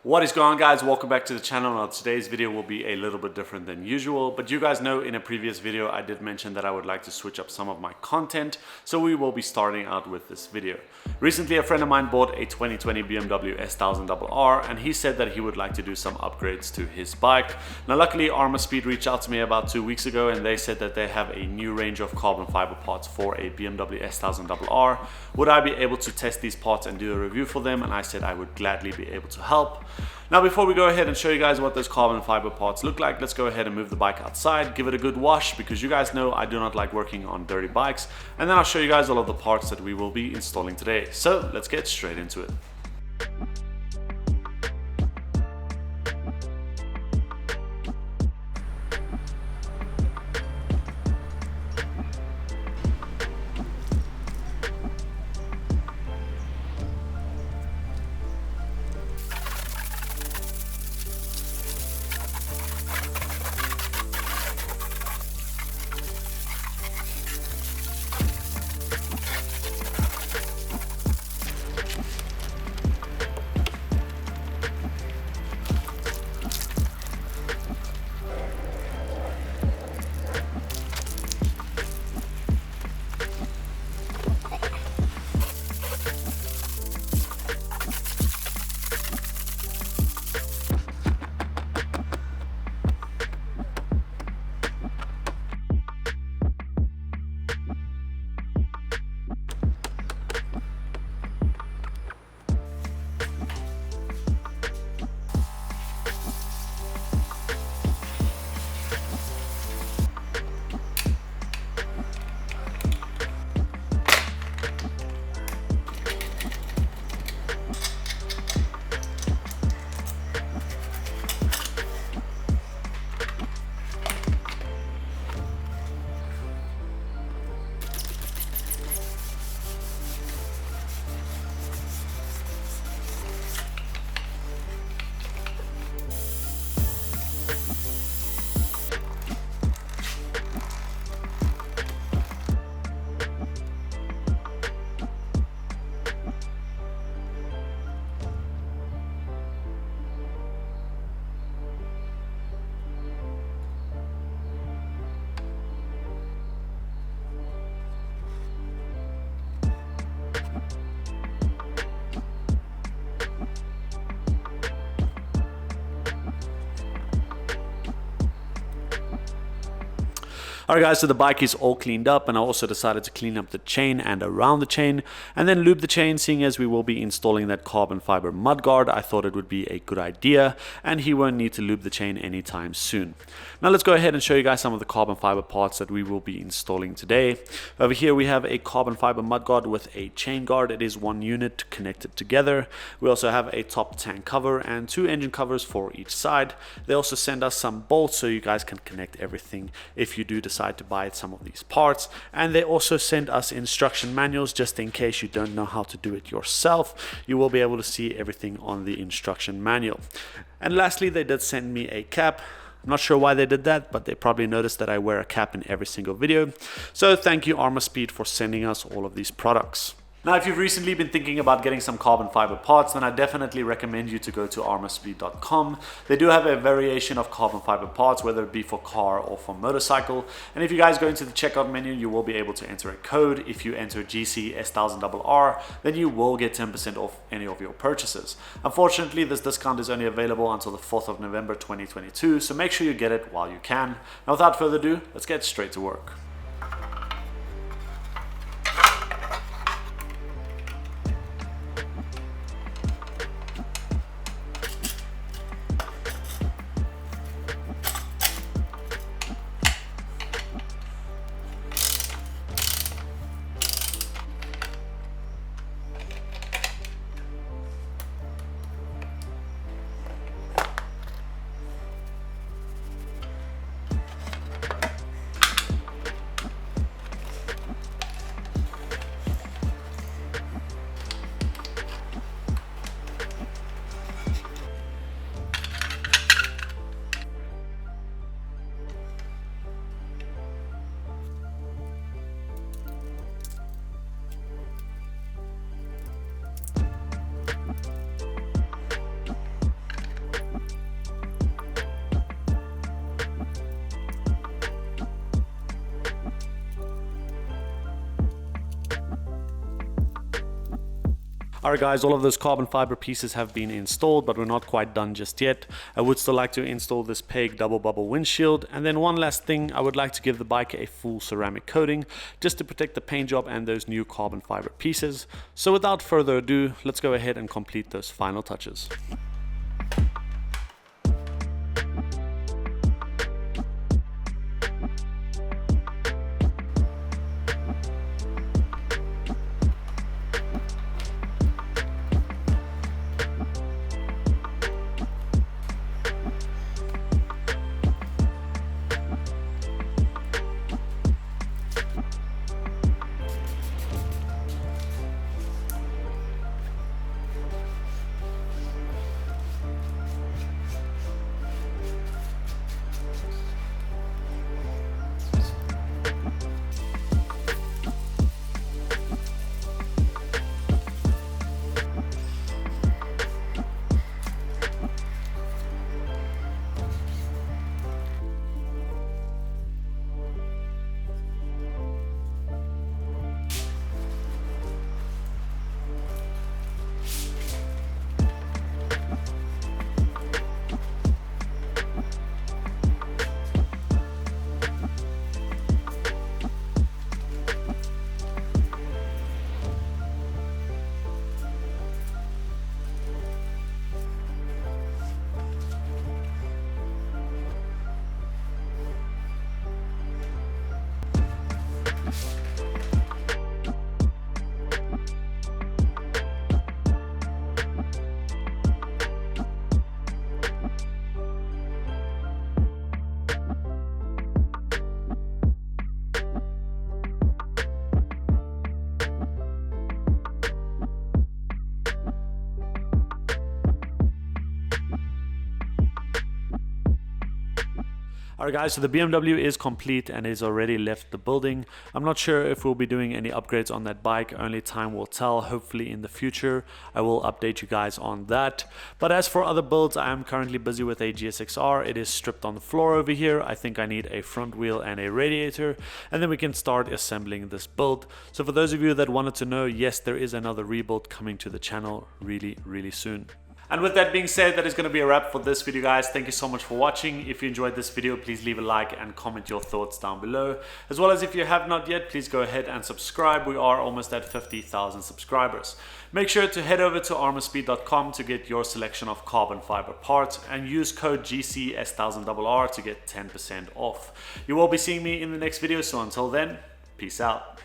What is going on, guys? Welcome back to the channel. Now today's video will be a little bit different than usual, but you guys know in a previous video I did mention that I would like to switch up some of my content, so we will be starting out with this video. Recently a friend of mine bought a 2020 BMW S1000RR and he said that he would like to do some upgrades to his bike. Now luckily Armor Speed reached out to me about 2 weeks ago and they said that they have a new range of carbon fiber parts for a BMW S1000RR. Would I be able to test these parts and do a review for them? And I said I would gladly be able to help. Now before we go ahead and show you guys what those carbon fiber parts look like, let's go ahead and move the bike outside, give it a good wash, because you guys know I do not like working on dirty bikes, and then I'll show you guys all of the parts that we will be installing today. So let's get straight into it. Alright guys, so the bike is all cleaned up and I also decided to clean up the chain and around the chain and then lube the chain. Seeing as we will be installing that carbon fiber mudguard, I thought it would be a good idea and he won't need to lube the chain anytime soon. Now let's go ahead and show you guys some of the carbon fiber parts that we will be installing today. Over here we have a carbon fiber mudguard with a chain guard. It is one unit connected together. We also have a top tank cover and 2 engine covers for each side. They also send us some bolts so you guys can connect everything if you do decide to buy some of these parts, and they also send us instruction manuals just in case you don't know how to do it yourself. You will be able to see everything on the instruction manual. And lastly, they did send me a cap. I'm not sure why they did that, but they probably noticed that I wear a cap in every single video. So thank you Armor Speed for sending us all of these products. Now, if you've recently been thinking about getting some carbon fiber parts, then I definitely recommend you to go to armorspeed.com. They do have a variation of carbon fiber parts, whether it be for car or for motorcycle. And if you guys go into the checkout menu, you will be able to enter a code. If you enter GC S1000RR, then you will get 10% off any of your purchases. Unfortunately, this discount is only available until the 4th of November 2022, so make sure you get it while you can. Now, without further ado, let's get straight to work. Alright guys, all of those carbon fiber pieces have been installed, but we're not quite done just yet. I would still like to install this PEG double bubble windshield, and then one last thing, I would like to give the bike a full ceramic coating just to protect the paint job and those new carbon fiber pieces. So without further ado, let's go ahead and complete those final touches. Alright guys, so the BMW is complete and is already left the building. I'm not sure if we'll be doing any upgrades on that bike, only time will tell. Hopefully in the future I will update you guys on that. But as for other builds, I am currently busy with a GSX-R. It is stripped on the floor over here. I think I need a front wheel and a radiator, and then we can start assembling this build. So for those of you that wanted to know, yes, there is another rebuild coming to the channel really soon. And with that being said, that is going to be a wrap for this video, guys. Thank you so much for watching. If you enjoyed this video, please leave a like and comment your thoughts down below. As well as if you have not yet, please go ahead and subscribe. We are almost at 50,000 subscribers. Make sure to head over to armorspeed.com to get your selection of carbon fiber parts and use code GC S1000RR to get 10% off. You will be seeing me in the next video, so until then, peace out.